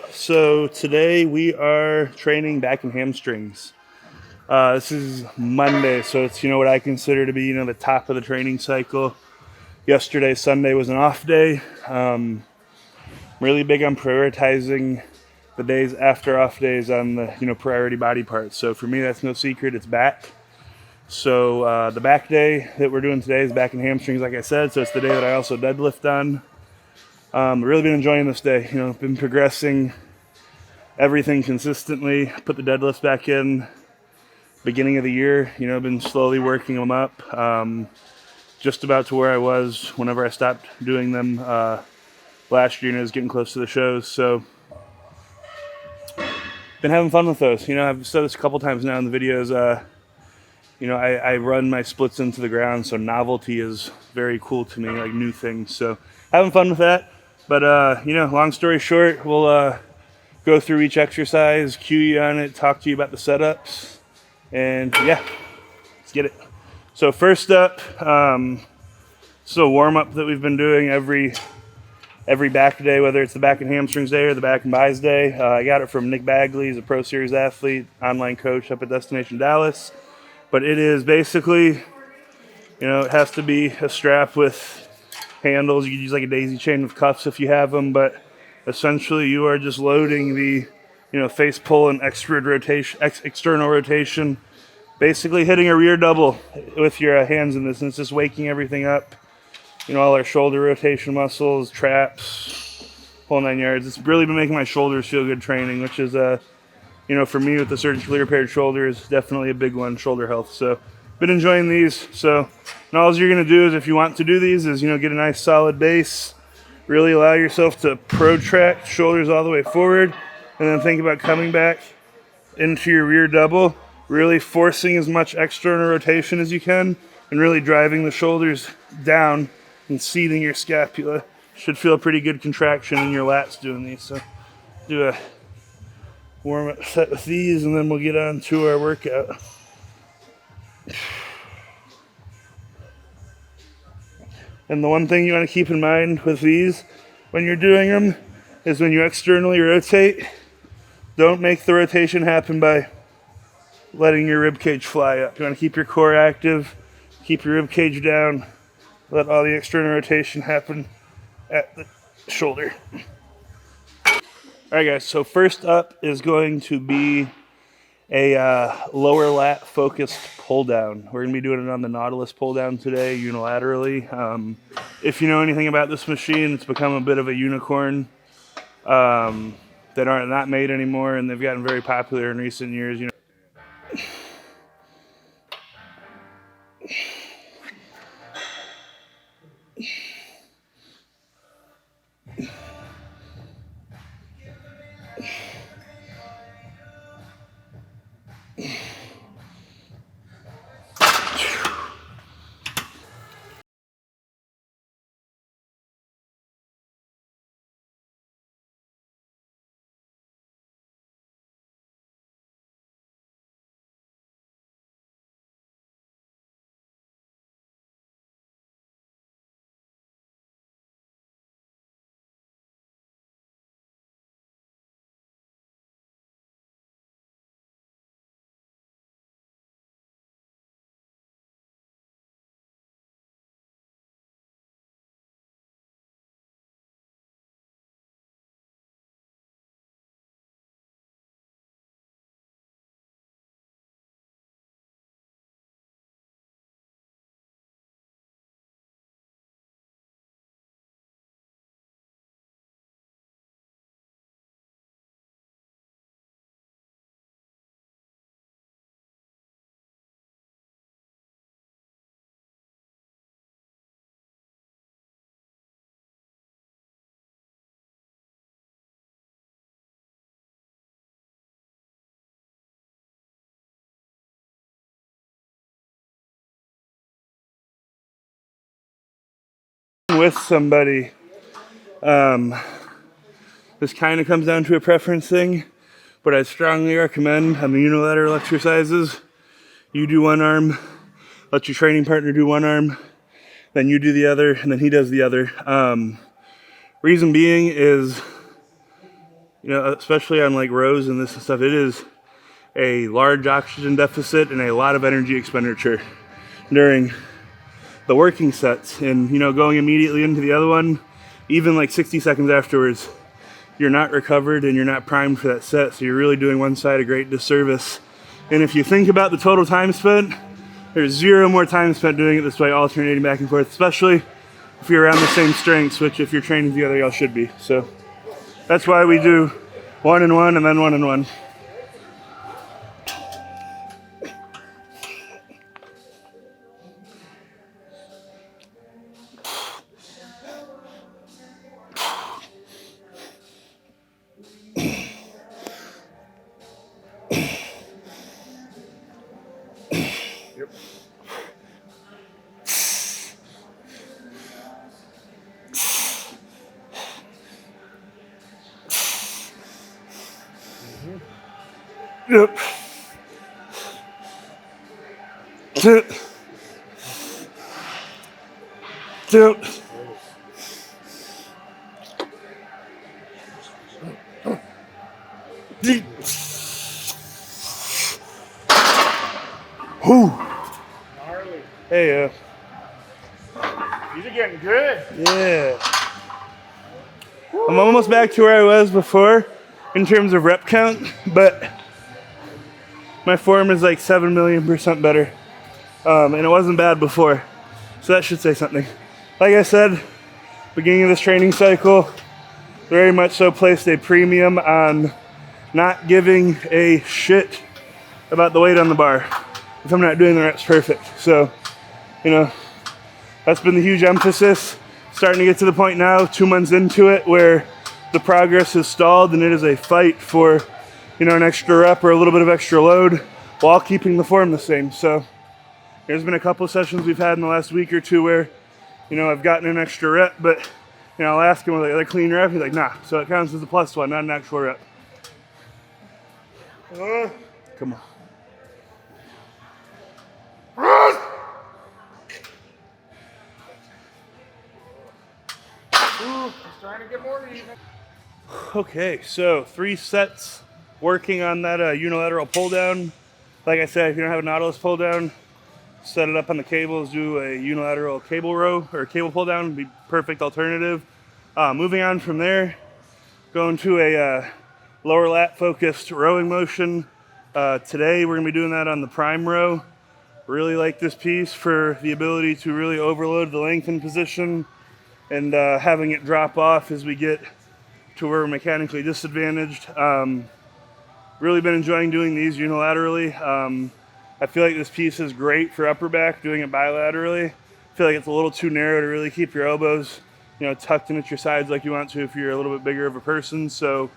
So today we are training back in hamstrings. This is Monday, so it's what I consider to be the top of the training cycle. Yesterday, Sunday, was an off day. Really big on prioritizing the days after off days on the priority body parts. So for me, that's no secret. It's back. So the back day that we're doing today is back in hamstrings, like I said. So it's the day that I also deadlift on. Really been enjoying this day. Been progressing everything consistently. Put the deadlifts back in beginning of the year. Been slowly working them up. Just about to where I was whenever I stopped doing them last year, and I was getting close to the shows. So been having fun with those. I've said this a couple times now in the videos. I run my splits into the ground, so novelty is very cool to me, like new things. So having fun with that. But, long story short, we'll go through each exercise, cue you on it, talk to you about the setups, and yeah, let's get it. So first up, this is a warm-up that we've been doing every back day, whether it's the back and hamstrings day or the back and bis day. I got it from Nick Bagley. He's a Pro Series athlete, online coach up at Destination Dallas. But it is basically, it has to be a strap with handles. You can use like a daisy chain with cuffs if you have them, but essentially you are just loading the face pull and external rotation, basically hitting a rear double with your hands in this, and it's just waking everything up. All our shoulder rotation muscles, traps, whole 9 yards. It's really been making my shoulders feel good training, which is for me with the surgically repaired shoulder is definitely a big one, shoulder health. So been enjoying these. So all you're going to do is, if you want to do these, is get a nice solid base, really allow yourself to protract shoulders all the way forward, and then think about coming back into your rear double, really forcing as much external rotation as you can and really driving the shoulders down and seating your scapula. Should feel a pretty good contraction in your lats doing these. So do a warm-up set with these, and then we'll get on to our workout. And the one thing you want to keep in mind with these when you're doing them is when you externally rotate, don't make the rotation happen by letting your rib cage fly up. You want to keep your core active, keep your rib cage down, let all the external rotation happen at the shoulder. Alright guys, so first up is going to be a lower lat focused pull down. We're going to be doing it on the Nautilus pull down today, unilaterally. If you know anything about this machine, it's become a bit of a unicorn that are not made anymore, and they've gotten very popular in recent years. With somebody, this kind of comes down to a preference thing, but I strongly recommend on the unilateral exercises, you do one arm, let your training partner do one arm, then you do the other, and then he does the other. Reason being is You know, especially on like rows and this and stuff, it is a large oxygen deficit and a lot of energy expenditure during the working sets. And, you know, going immediately into the other one, even like 60 seconds afterwards, you're not recovered and you're not primed for that set. So you're really doing one side a great disservice. And if you think about the total time spent, there's zero more time spent doing it this way, alternating back and forth, especially if you're around the same strengths, which if you're training together, y'all should be. So that's why we do 1 and 1 and then 1 and 1. Yep. Yep. Yep. Whew. Gnarly. Hey, These are getting good. yeah. I'm almost back to where I was before in terms of rep count, but my form is like 7,000,000% better. And it wasn't bad before. So that should say something. Like I said, beginning of this training cycle, very much so placed a premium on not giving a shit about the weight on the bar if I'm not doing the reps perfect. So, you know, that's been the huge emphasis. Starting to get to the point now, 2 months into it, where the progress is stalled and it is a fight for, you know, an extra rep or a little bit of extra load while keeping the form the same. So there's been a couple of sessions we've had in the last week or two where, you know, I've gotten an extra rep, but, you know, I'll ask him, like, are they clean rep? He's like, nah. So it counts as a +1, not an actual rep. Come on. Ooh, he's trying to get more even. Okay, so 3 sets working on that unilateral pull down. Like I said, if you don't have a Nautilus pull down, set it up on the cables, do a unilateral cable row or cable pull down, be perfect alternative. Moving on from there, going to a lower lat focused rowing motion. Today we're gonna be doing that on the prime row. Really like this piece for the ability to really overload the lengthen position and having it drop off as we get to where we're mechanically disadvantaged. Really been enjoying doing these unilaterally. I feel like this piece is great for upper back, doing it bilaterally. I feel like it's a little too narrow to really keep your elbows, you know, tucked in at your sides like you want to if you're a little bit bigger of a person. So,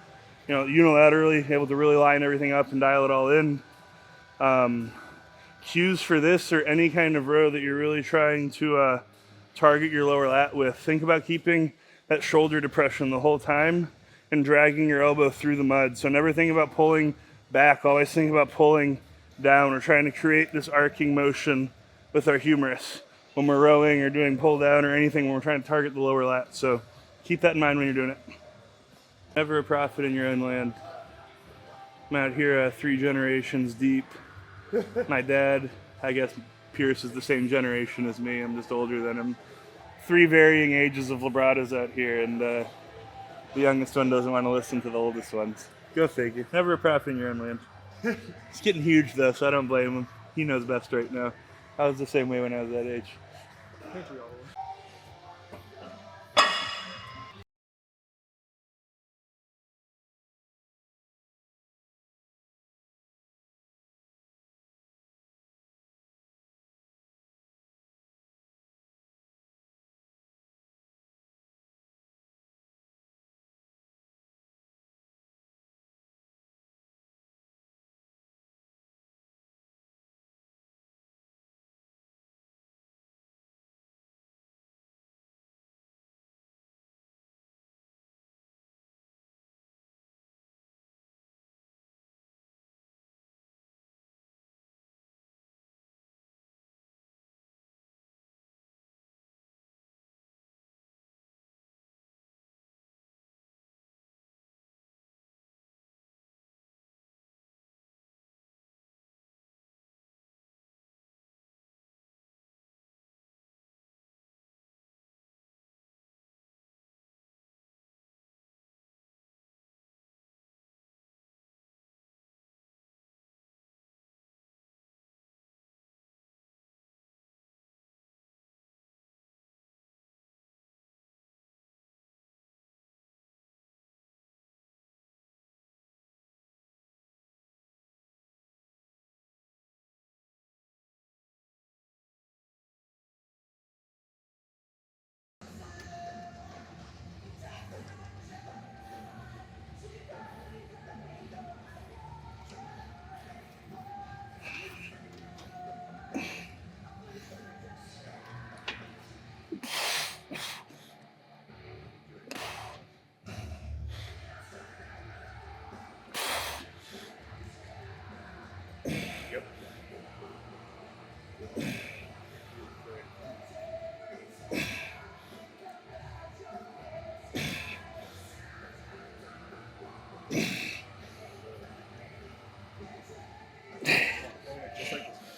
you know, unilaterally, able to really line everything up and dial it all in. Cues for this or any kind of row that you're really trying to target your lower lat with. Think about keeping that shoulder depression the whole time and dragging your elbow through the mud. So never think about pulling back, always think about pulling down or trying to create this arcing motion with our humerus when we're rowing or doing pull down or anything when we're trying to target the lower lat. So keep that in mind when you're doing it. Never a prophet in your own land. I'm out here 3 generations deep. My dad, I guess Pierce is the same generation as me. I'm just older than him. 3 varying ages of Labradas out here, and the youngest one doesn't want to listen to the oldest ones. Go figure. Never a prophet in your own land. It's getting huge though, so I don't blame him. He knows best right now. I was the same way when I was that age. I think we all will.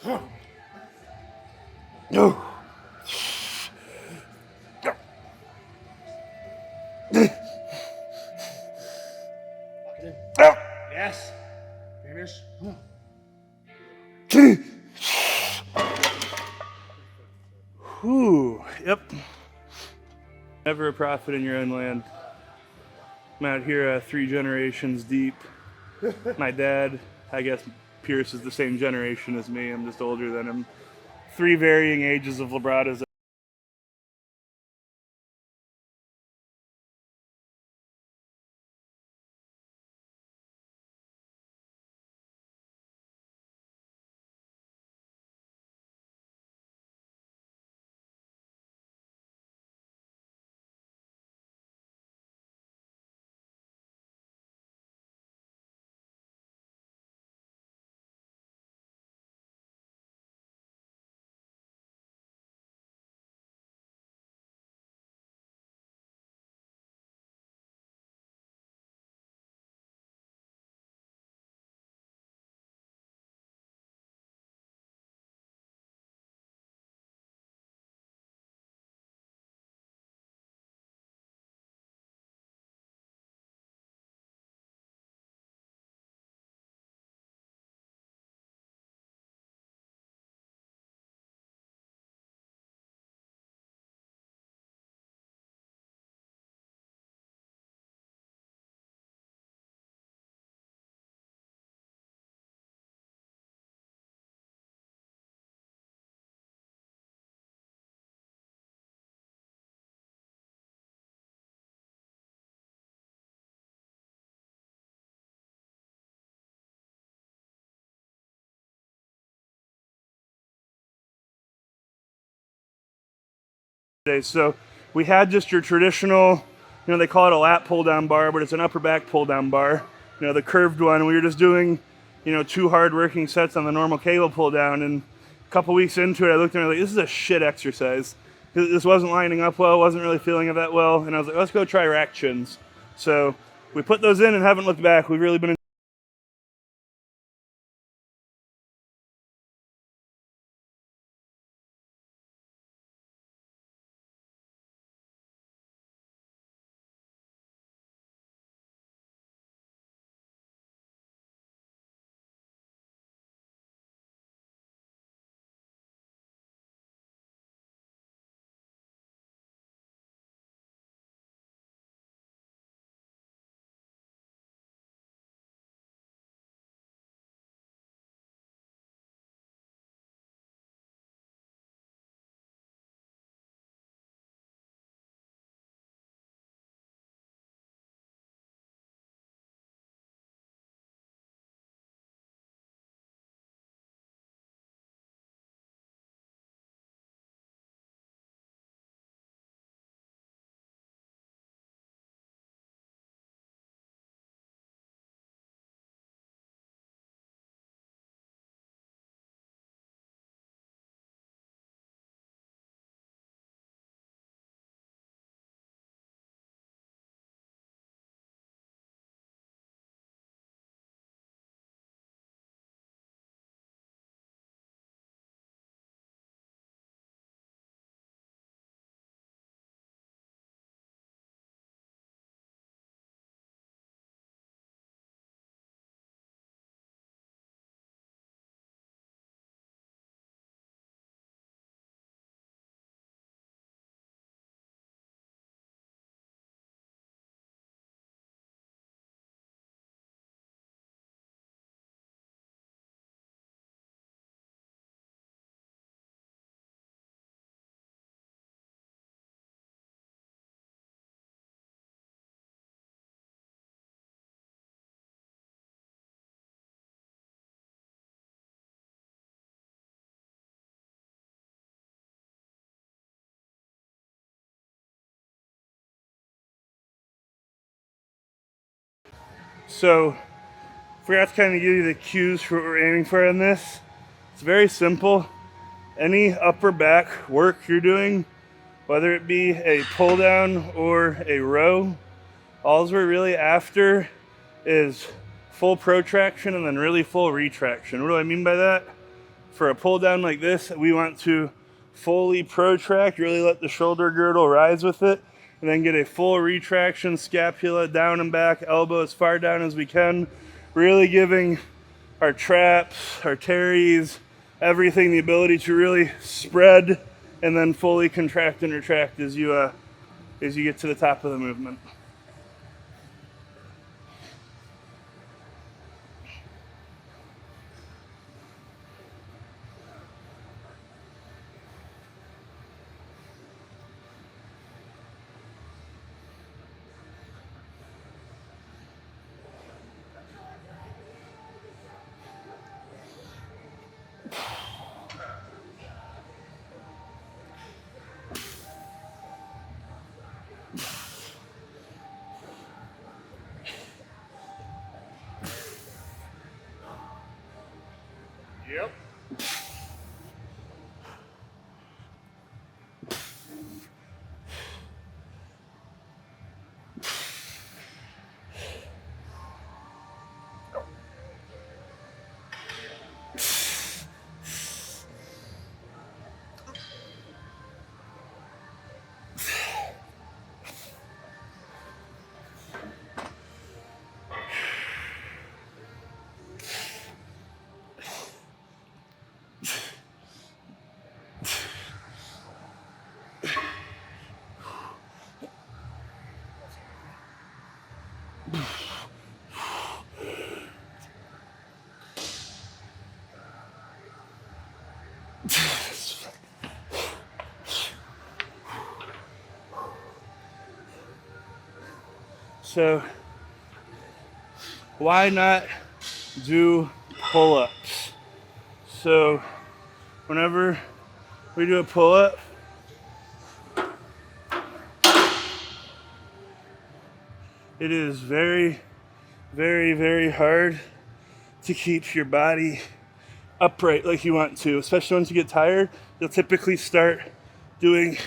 No. Yes. Finish. Whew. Yep. Never a prophet in your own land. I'm out here 3 generations deep. My dad, I guess Pierce is the same generation as me. I'm just older than him. 3 varying ages of Labradas. So we had just your traditional, they call it a lat pull down bar, but it's an upper back pull down bar, the curved one. We were just doing, 2 hard working sets on the normal cable pull down. And a couple weeks into it, I looked at it like, this is a shit exercise. This wasn't lining up well, wasn't really feeling it that well. And I was like, let's go try rack chins. So we put those in and haven't looked back. We've really been So, forgot to kind of give you the cues for what we're aiming for in this. It's very simple. Any upper back work you're doing, whether it be a pull down or a row, all we're really after is full protraction and then really full retraction. What do I mean by that? For a pull down like this, we want to fully protract, really let the shoulder girdle rise with it, and then get a full retraction, scapula down and back, elbow as far down as we can, really giving our traps, our teres, everything the ability to really spread and then fully contract and retract as you get to the top of the movement. Yep. So why not do pull-ups? So whenever we do a pull-up, it is very, very, very hard to keep your body upright like you want to, especially once you get tired. You'll typically start doing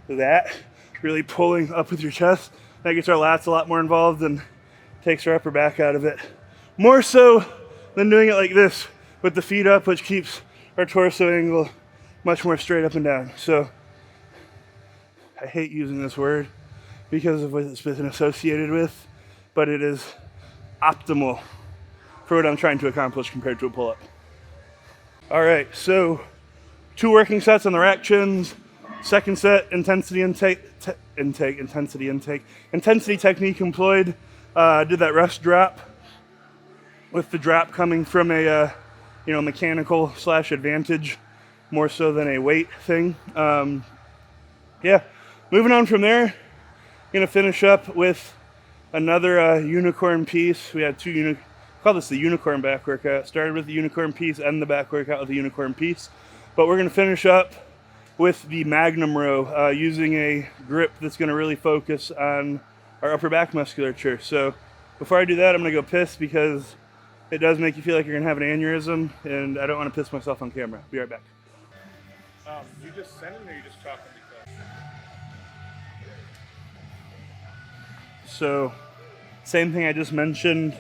that, really pulling up with your chest. That gets our lats a lot more involved and takes our upper back out of it. More so than doing it like this with the feet up, which keeps our torso angle much more straight up and down. So I hate using this word because of what it's been associated with, but it is optimal for what I'm trying to accomplish compared to a pull-up. All right, so 2 working sets on the rack chins. Second set, intensity technique employed. Did that rest drop with the drop coming from a mechanical / advantage more so than a weight thing. Yeah, moving on from there, gonna finish up with another unicorn piece. We had call this the unicorn back workout. Started with the unicorn piece and the back workout with the unicorn piece. But we're gonna finish up with the Magnum row using a grip that's gonna really focus on our upper back musculature. So before I do that, I'm gonna go piss because it does make you feel like you're gonna have an aneurysm, and I don't wanna piss myself on camera. Be right back. You just sending or you just talking because? So same thing I just mentioned,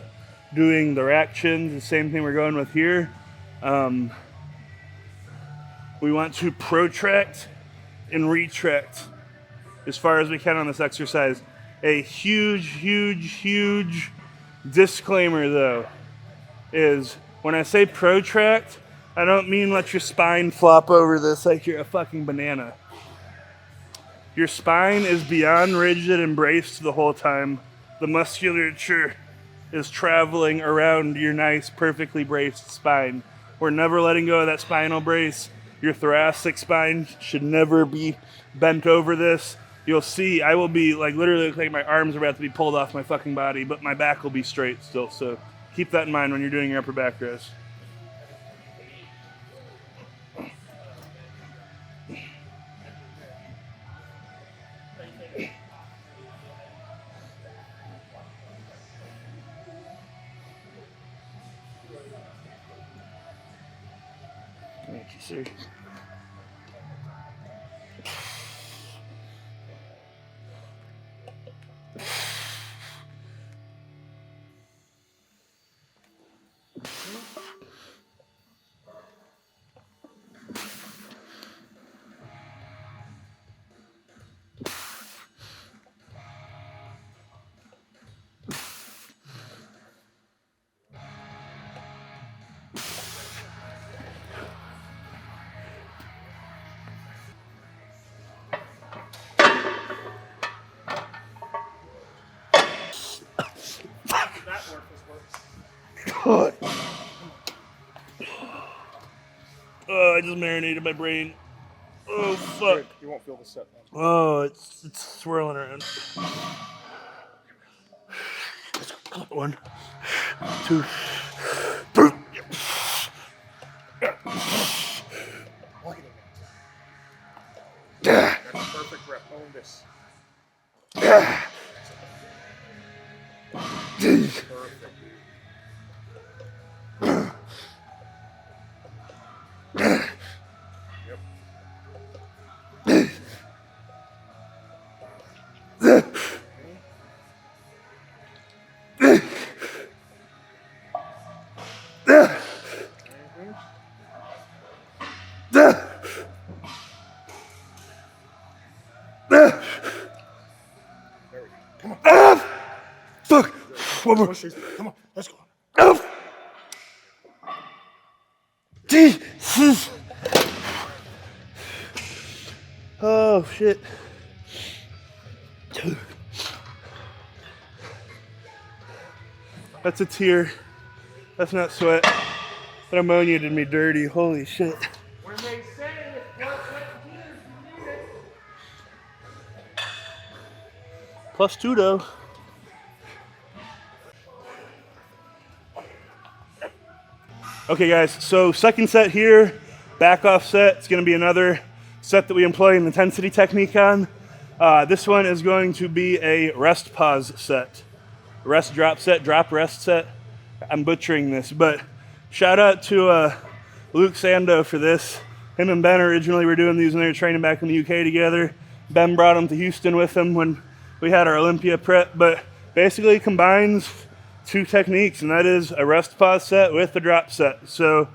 doing the rack chins, the same thing we're going with here. We want to protract and retract as far as we can on this exercise. A huge, huge, huge disclaimer though is when I say protract, I don't mean let your spine flop over this like you're a fucking banana. Your spine is beyond rigid and braced the whole time. The musculature is traveling around your nice, perfectly braced spine. We're never letting go of that spinal brace. Your thoracic spine should never be bent over this. You'll see I will be literally like my arms are about to be pulled off my fucking body, but my back will be straight still. So keep that in mind when you're doing your upper back rows. Thank you, sir. Oh, I just marinated my brain. Oh, fuck. You won't feel the set then. Oh, it's swirling around. 1, 2, 3. Look at it. That's a perfect rep. Own this. Perfect. Fuck! One more. Come on, let's go. Oh! Jesus! Oh, shit. That's a tear. That's not sweat. That ammonia did me dirty. Holy shit. When they say it's blood, sweat, and tears, you need it. +2 though. Okay guys, so second set here, back off set. It's gonna be another set that we employ an intensity technique on. This one is going to be a rest pause set. Rest drop set, drop rest set. I'm butchering this, but shout out to Luke Sando for this. Him and Ben originally were doing these when they were training back in the UK together. Ben brought them to Houston with him when we had our Olympia prep, but basically combines 2 techniques, and that is a rest pause set with a drop set. So I'm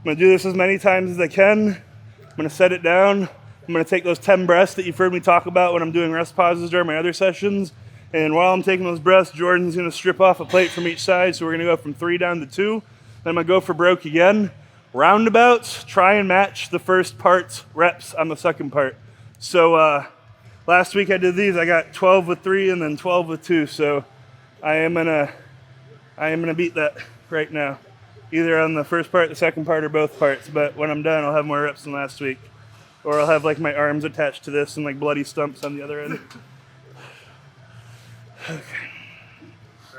gonna do this as many times as I can. I'm gonna set it down. I'm gonna take those 10 breaths that you've heard me talk about when I'm doing rest pauses during my other sessions. And while I'm taking those breaths, Jordan's gonna strip off a plate from each side. So we're gonna go from 3 down to 2. Then I'm gonna go for broke again. Roundabouts, try and match the first part's reps on the second part. So last week I did these. I got 12 with 3 and then 12 with 2. So I am gonna beat that right now. Either on the first part, the second part, or both parts. But when I'm done, I'll have more reps than last week. Or I'll have like my arms attached to this and like bloody stumps on the other end. Okay. All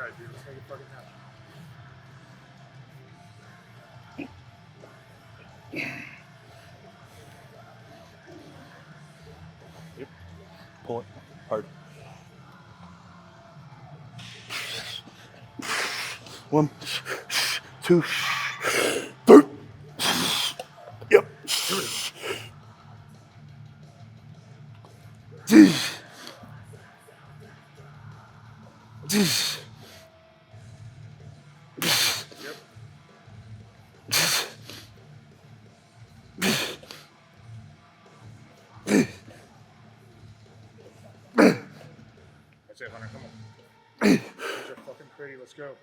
right, dude, let's make it fucking happen. Yep. Pull it hard. 1, 2, 3. Yep. That's it, Hunter. Come on. You're fucking pretty. Let's go.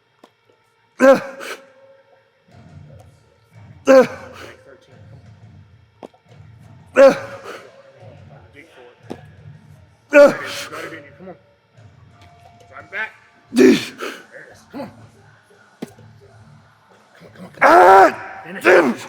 Make 13. Come on. Deep forward. You got it in you. Come on. Drive it back. There it is. Come on. Come on. Finish.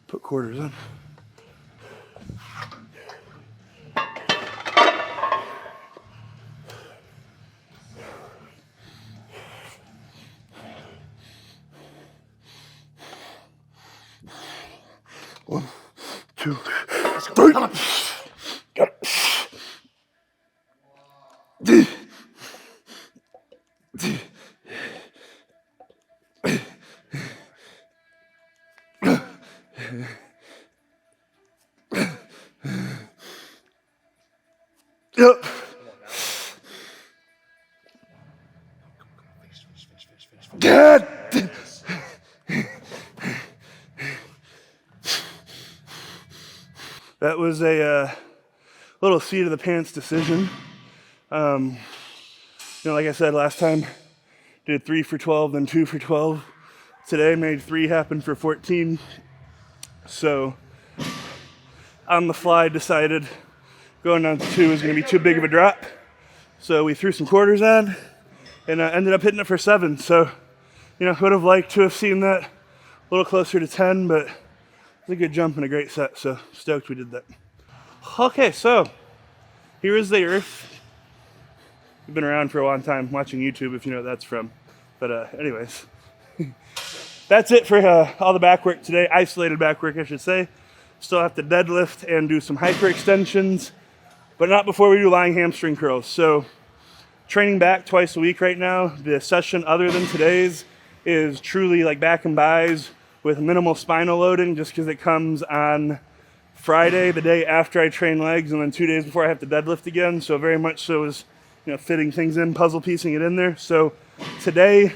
Put quarters in. One, 2, 3. Got it. Yep. Dad. That was a little seat of the pants decision. Like I said last time, Did 3 for 12, then 2 for 12. Today made 3 happen for 14. So on the fly decided going down to 2 is going to be too big of a drop. So we threw some quarters on and ended up hitting it for 7. So, you know, would have liked to have seen that a little closer to 10, but it's a good jump and a great set. So stoked we did that. Okay, so here is the earth. We've been around for a long time watching YouTube, if you know what that's from. But anyways, that's it for all the back work today. Isolated back work, I should say. Still have to deadlift and do some hyperextensions, but not before we do lying hamstring curls. So training back twice a week right now. The session other than today's is truly like back and buys with minimal spinal loading, just because it comes on Friday, the day after I train legs, and then 2 days before I have to deadlift again. So very much so is, you know, fitting things in, puzzle piecing it in there. So today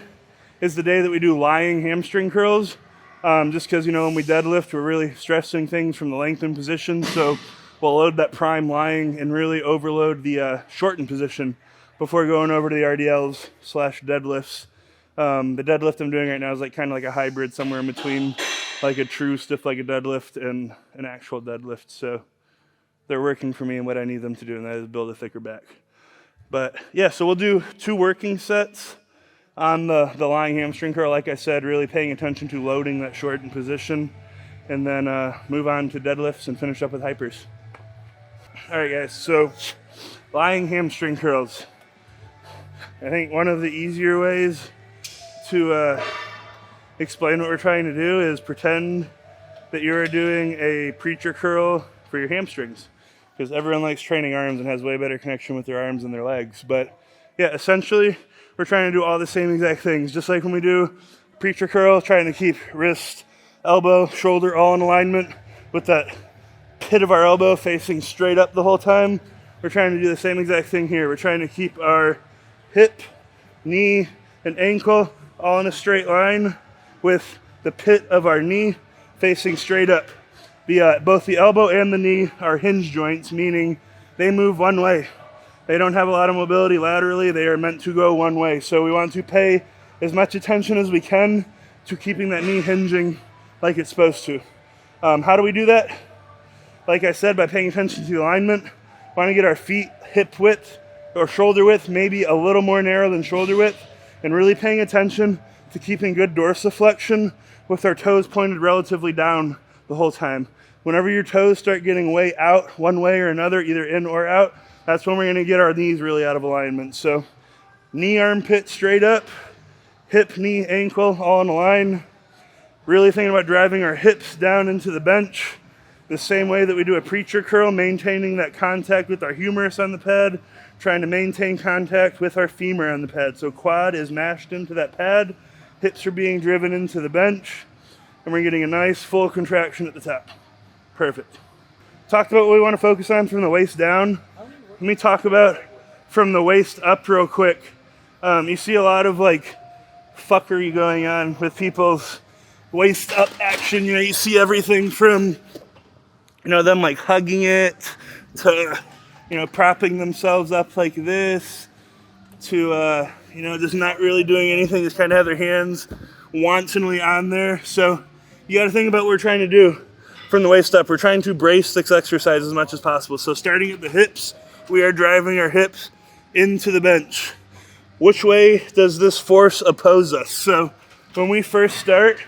is the day that we do lying hamstring curls, just because, you know, when we deadlift, we're really stressing things from the lengthened position. So we'll load that prime lying and really overload the shortened position before going over to the RDLs / deadlifts. The deadlift I'm doing right now is like kind of like a hybrid somewhere in between like a true stiff-legged deadlift and an actual deadlift. So they're working for me and what I need them to do, and that is build a thicker back. But yeah, so we'll do 2 working sets on the lying hamstring curl. Like I said, really paying attention to loading that shortened position, and then move on to deadlifts and finish up with hypers. All right, guys, so lying hamstring curls. I think one of the easier ways to explain what we're trying to do is pretend that you're doing a preacher curl for your hamstrings, because everyone likes training arms and has way better connection with their arms and their legs. But yeah, essentially we're trying to do all the same exact things, just like when we do preacher curl, trying to keep wrist, elbow, shoulder all in alignment with that pit of our elbow facing straight up the whole time. We're trying to do the same exact thing here. We're trying to keep our hip, knee, and ankle all in a straight line with the pit of our knee facing straight up. Both the elbow and the knee are hinge joints, meaning they move one way. They don't have a lot of mobility laterally. They are meant to go one way. So we want to pay as much attention as we can to keeping that knee hinging like it's supposed to. How do we do that? Like I said, by paying attention to the alignment. Want to get our feet hip width or shoulder width, maybe a little more narrow than shoulder width, and really paying attention to keeping good dorsiflexion with our toes pointed relatively down the whole time. Whenever your toes start getting way out one way or another, either in or out, that's when we're going to get our knees really out of alignment. So knee, armpit straight up, hip, knee, ankle all in a line. Really thinking about driving our hips down into the bench the same way that we do a preacher curl, maintaining that contact with our humerus on the pad, trying to maintain contact with our femur on the pad. So quad is mashed into that pad, hips are being driven into the bench, and we're getting a nice full contraction at the top. Perfect. Talked about what we want to focus on from the waist down. Let me talk about from the waist up real quick. You see a lot of like fuckery going on with people's waist up action. You know, you see everything from, you know, them like hugging it to, you know, propping themselves up like this to, you know, just not really doing anything, just kind of have their hands wantonly on there. So you got to think about what we're trying to do from the waist up. We're trying to brace this exercise as much as possible. So starting at the hips, we are driving our hips into the bench. Which way does this force oppose us? So when we first start,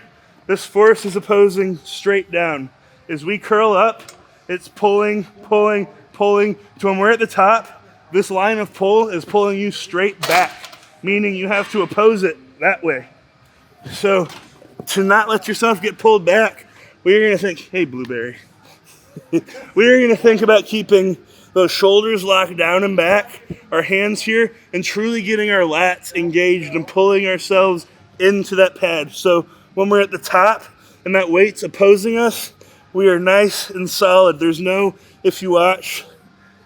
this force is opposing straight down. As we curl up, it's pulling, pulling, pulling, to when we're at the top, this line of pull is pulling you straight back, meaning you have to oppose it that way. So to not let yourself get pulled back, we're going to think, hey, Blueberry. We're going to think about keeping those shoulders locked down and back, our hands here, and truly getting our lats engaged and pulling ourselves into that pad. So when we're at the top and that weight's opposing us, we are nice and solid. There's no, if you watch,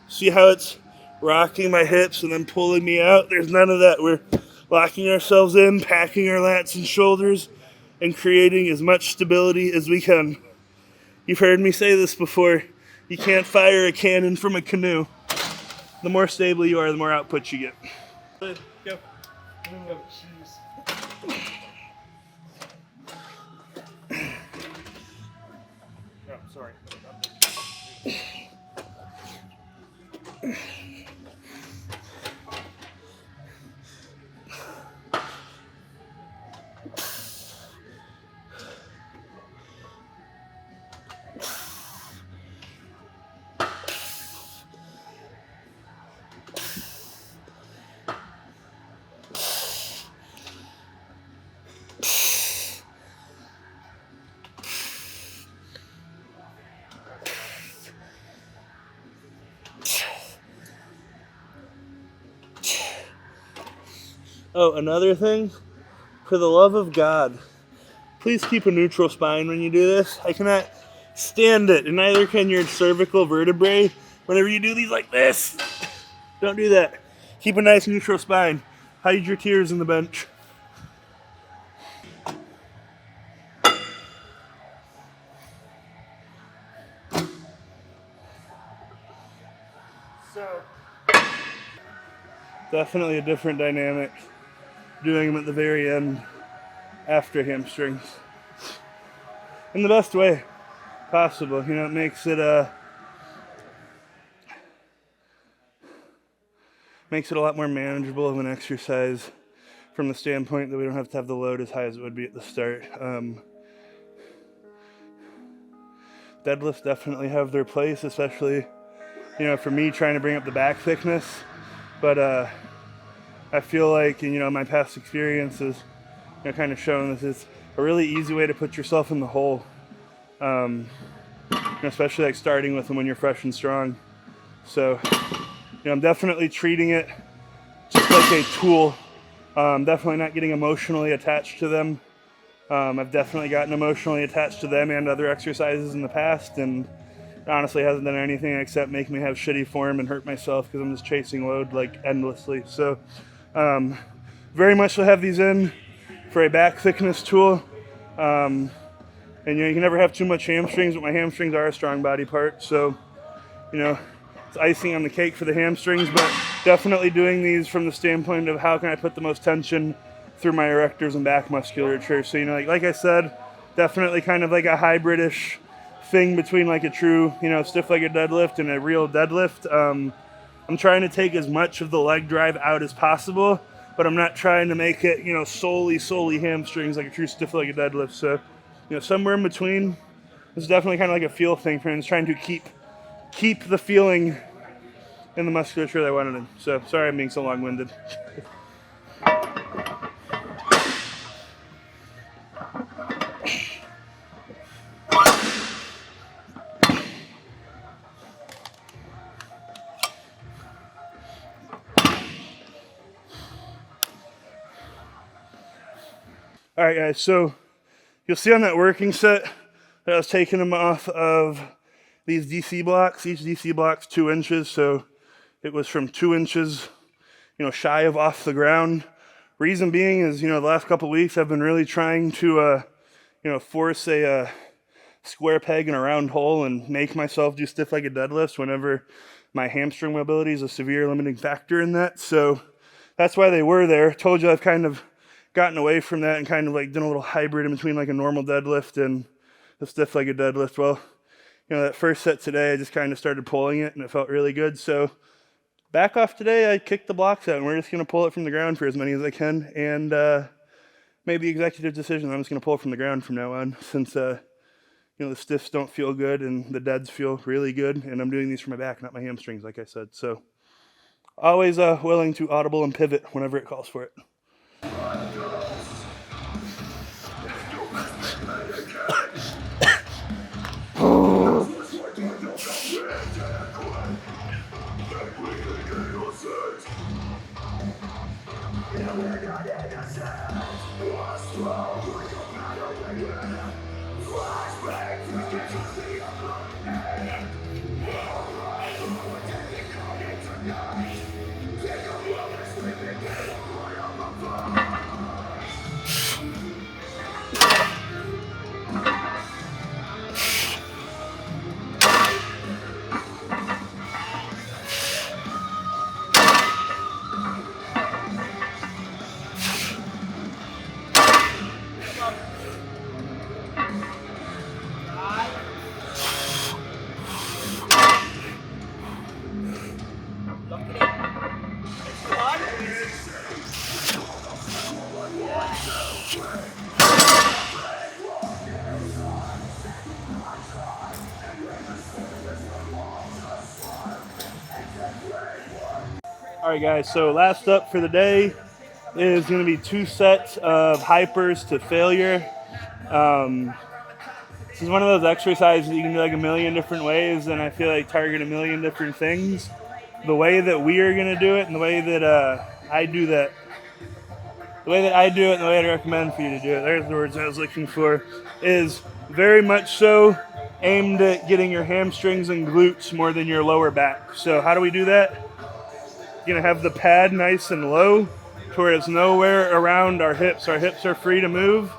see how it's rocking my hips and then pulling me out? There's none of that. We're locking ourselves in, packing our lats and shoulders, and creating as much stability as we can. You've heard me say this before. You can't fire a cannon from a canoe. The more stable you are, the more output you get. Go. Oh, jeez. Sorry. Oh, another thing, for the love of God, please keep a neutral spine when you do this. I cannot stand it, and neither can your cervical vertebrae whenever you do these like this. Don't do that. Keep a nice neutral spine. Hide your tears in the bench. So, Definitely a different dynamic doing them at the very end after hamstrings. In the best way possible. You know, it makes it a lot more manageable of an exercise from the standpoint that we don't have to have the load as high as it would be at the start. Deadlifts definitely have their place, especially, you know, for me trying to bring up the back thickness. But I feel like, you know, my past experiences, you know, kind of shown this is a really easy way to put yourself in the hole. You know, especially like starting with them when you're fresh and strong. So, you know, I'm definitely treating it just like a tool. Definitely not getting emotionally attached to them. I've definitely gotten emotionally attached to them and other exercises in the past, and it honestly hasn't done anything except make me have shitty form and hurt myself because I'm just chasing load like endlessly. So very much will have these in for a back thickness tool. And you know, you can never have too much hamstrings, but my hamstrings are a strong body part, so you know, it's icing on the cake for the hamstrings, but definitely doing these from the standpoint of how can I put the most tension through my erectors and back musculature. So, you know, like I said, definitely kind of like a hybridish thing between like a true, you know, stiff-legged deadlift and a real deadlift. I'm trying to take as much of the leg drive out as possible, but I'm not trying to make it, you know, solely hamstrings like a true stiff-legged deadlift. So, you know, somewhere in between. This is definitely kind of like a feel thing for me. It's trying to keep the feeling in the musculature that I wanted in. So, sorry I'm being so long-winded. All right, guys, so you'll see on that working set that I was taking them off of these DC blocks. Each DC block's 2 inches, so it was from 2 inches, you know, shy of off the ground. Reason being is, you know, the last couple weeks I've been really trying to, you know, force a square peg in a round hole and make myself do stiff-legged deadlifts whenever my hamstring mobility is a severe limiting factor in that. So that's why they were there. Told you I've kind of gotten away from that and kind of like done a little hybrid in between like a normal deadlift and the stiff-legged deadlift. Well, you know, that first set today, I just kind of started pulling it and it felt really good. So back off today, I kicked the blocks out and we're just going to pull it from the ground for as many as I can. And made the executive decision I'm just going to pull it from the ground from now on, since, you know, the stiffs don't feel good and the deads feel really good. And I'm doing these for my back, not my hamstrings, like I said. So always willing to audible and pivot whenever it calls for it. All right, guys, so last up for the day is going to be 2 sets of hypers to failure. This is one of those exercises that you can do like a million different ways, and I feel like target a million different things. The way that we are going to do it and the way that I do that, the way that I do it and the way I recommend for you to do it, there's the words I was looking for, is very much so aimed at getting your hamstrings and glutes more than your lower back. So how do we do that? You're going to have the pad nice and low to where it's nowhere around our hips. Our hips are free to move.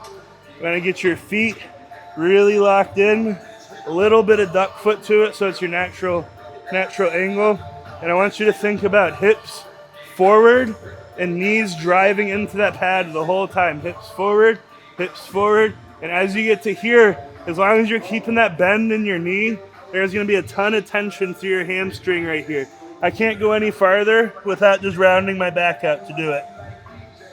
You're going to get your feet really locked in, a little bit of duck foot to it so it's your natural angle. And I want you to think about hips forward and knees driving into that pad the whole time. Hips forward, and as you get to here, as long as you're keeping that bend in your knee, there's going to be a ton of tension through your hamstring right here. I can't go any farther without just rounding my back out to do it.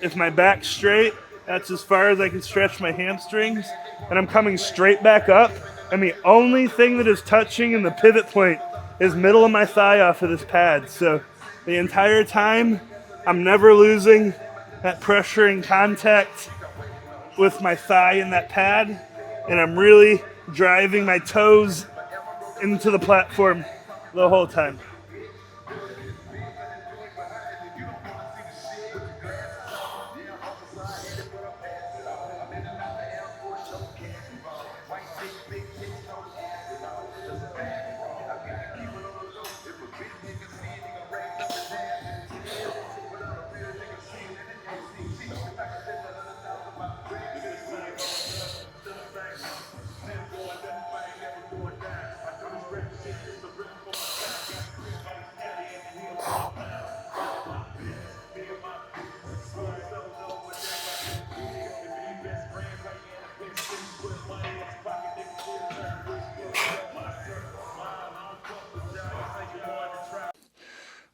If my back's straight, that's as far as I can stretch my hamstrings, and I'm coming straight back up, and the only thing that is touching in the pivot point is middle of my thigh off of this pad. So the entire time, I'm never losing that pressure and contact with my thigh in that pad, and I'm really driving my toes into the platform the whole time.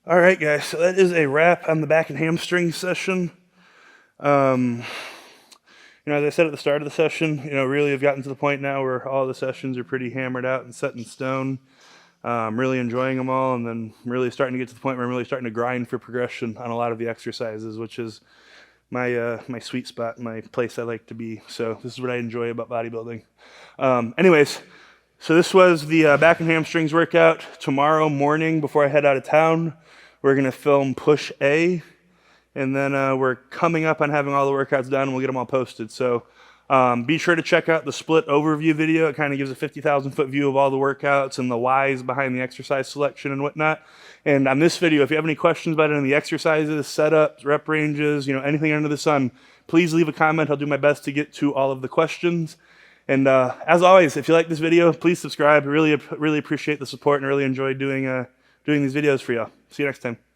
All right, guys, so that is a wrap on the back and hamstring session. As I said at the start of the session, really I've gotten to the point now where all the sessions are pretty hammered out and set in stone. I'm really enjoying them all, and then I'm really starting to get to the point where I'm really starting to grind for progression on a lot of the exercises, which is my sweet spot, my place I like to be. So this is what I enjoy about bodybuilding. Anyways, so this was the back and hamstrings workout. Tomorrow morning, before I head out of town, we're going to film push A, and then we're coming up on having all the workouts done, and we'll get them all posted. So be sure to check out the split overview video. It kind of gives a 50,000 foot view of all the workouts and the whys behind the exercise selection and whatnot. And on this video, if you have any questions about any of the exercises, setups, rep ranges, anything under the sun, please leave a comment. I'll do my best to get to all of the questions. And as always, if you like this video, please subscribe. I really appreciate the support and really enjoy doing these videos for y'all. See you next time.